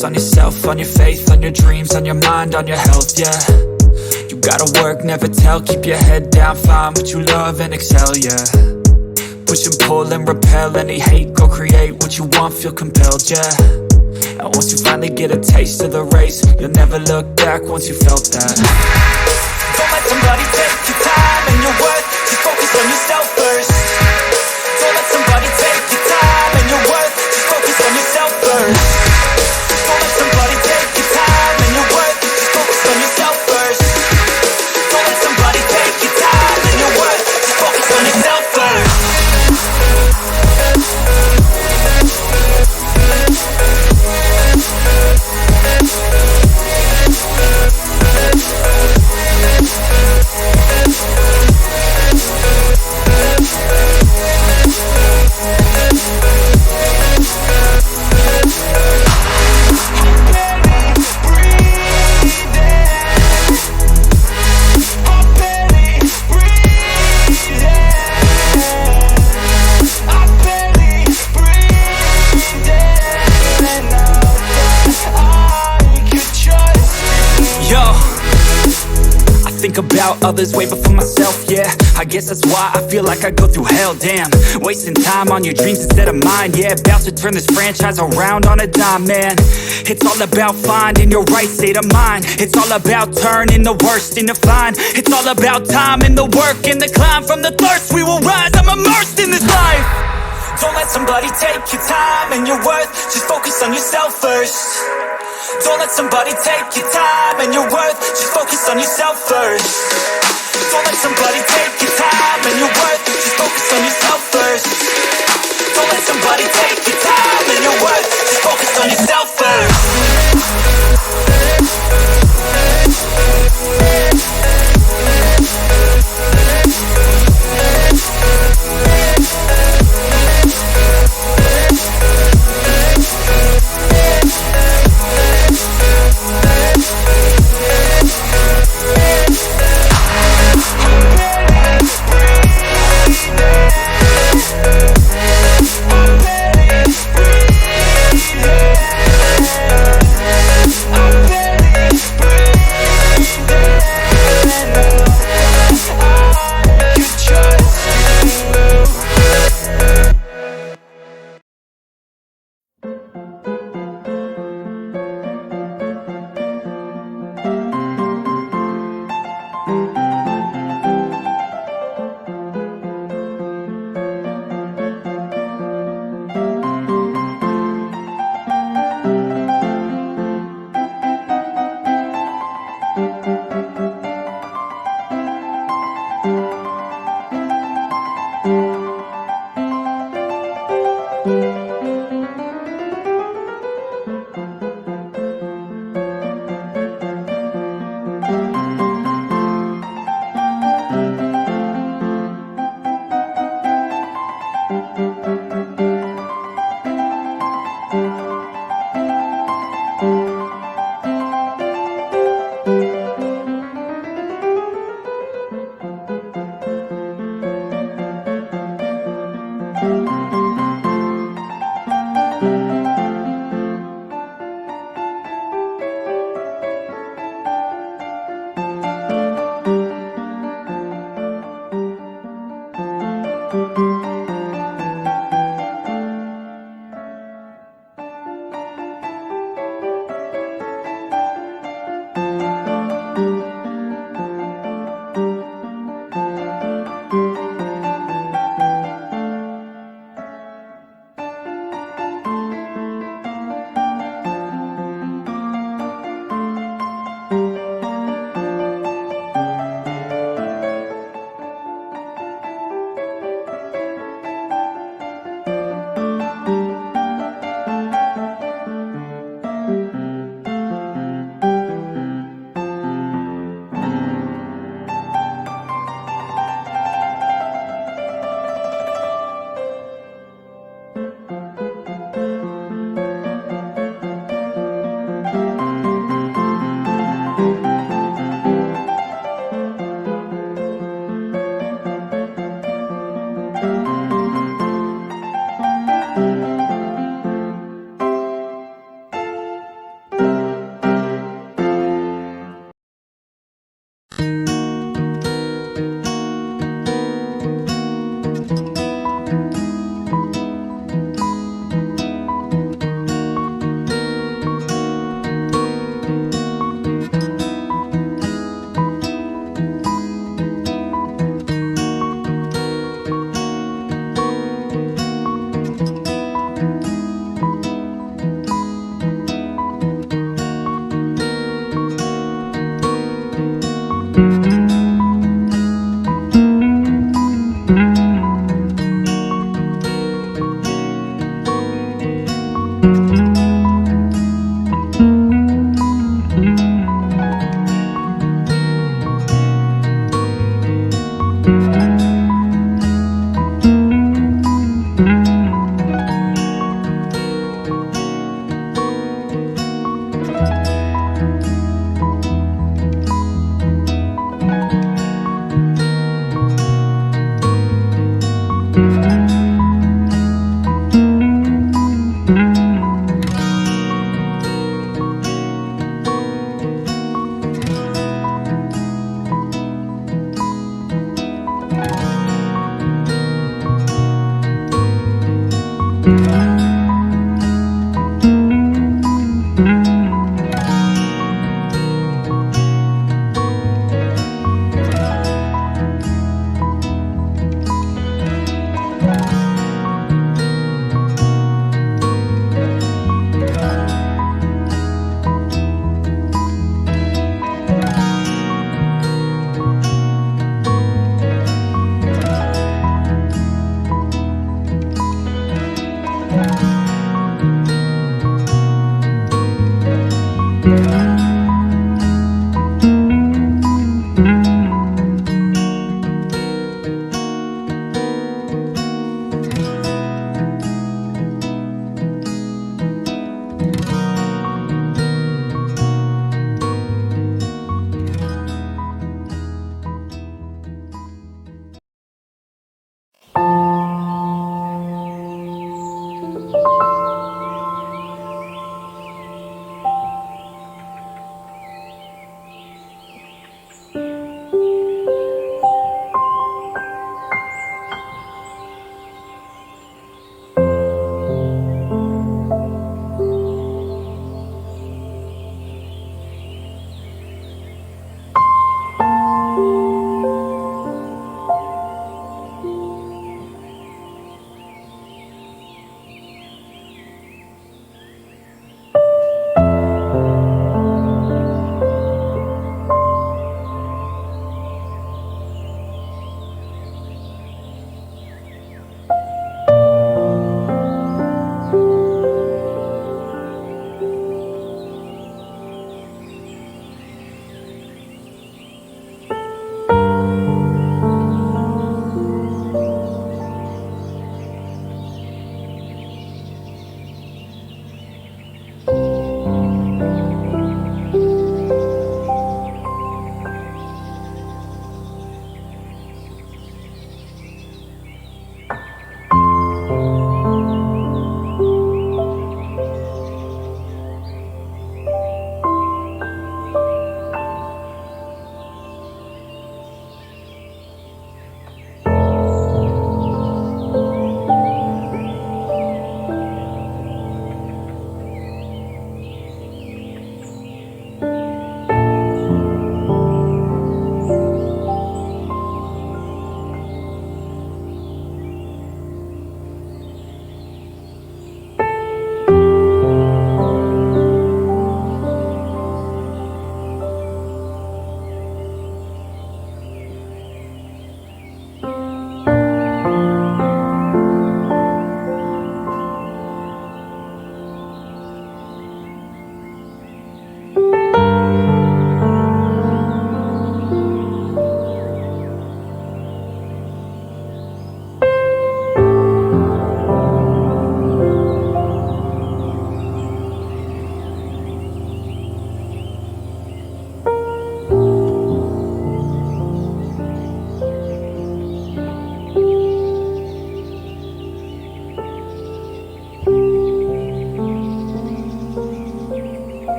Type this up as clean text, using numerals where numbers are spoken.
focus on yourself, on your faith, on your dreams, on your mind, on your health, yeah. You gotta work, never tell, keep your head down, find what you love and excel, yeah. Push and pull and repel any hate, go create what you want, feel compelled, yeah. And once you finally get a taste of the race, you'll never look back once you felt that. Don't let somebody take your time and your worth, just focus on yourself first. Don't let somebody take your time and your worth, just focus on yourself first. Don't let somebody take your time and your worth, just focus on yourself first. Don't let somebody take your time and your worth, just focus on yourself first. Think about others way before myself, yeah. I guess that's why I feel like I go through hell, damn. Wasting time on your dreams instead of mine, yeah. About to turn this franchise around on a dime, man. It's all about finding your right state of mind. It's all about turning the worst into fine. It's all about time and the work and the climb. From the thirst we will rise, I'm immersed in this life. Don't let somebody take your time and your worth, just focus on yourself first. Don't let somebody take your time and your worth, just focus on yourself first. Don't let somebody take your time and your worth, just focus on yourself first. Don't let somebody take your time and your worth, just focus on yourself first.